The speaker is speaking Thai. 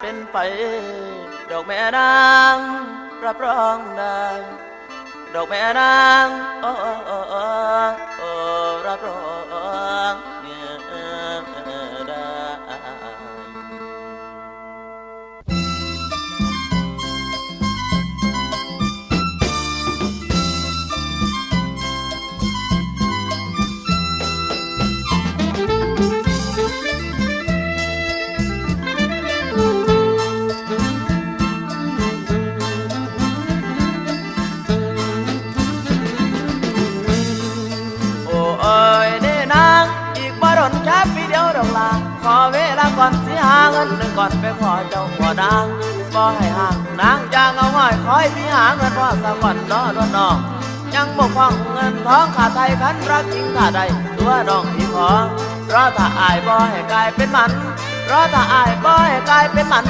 เป็นไปดอกแม่นางรับรองได้ดอกแม่นางรับรองได้ โอ้เอ้ยเด้นางอีกบ่ดนแค่ปีเดียวดอกลาขอเวลาก่อนสิหาเงินหนึ่งก่อนไปขอเจ้าขอนางบ่ให้ห่างนางจางเอาไว้คอยพี่หาเงินพ่อสะก่อนน้อดวนน้องยังบกพร่องเงินทองขาดไทยคันรักจริงขาดใดตัวน้องพี่ขอรอถ้าอายบ่ให้กลายเป็นมันรอถ้าอายบ่ให้กลายเป็นมัน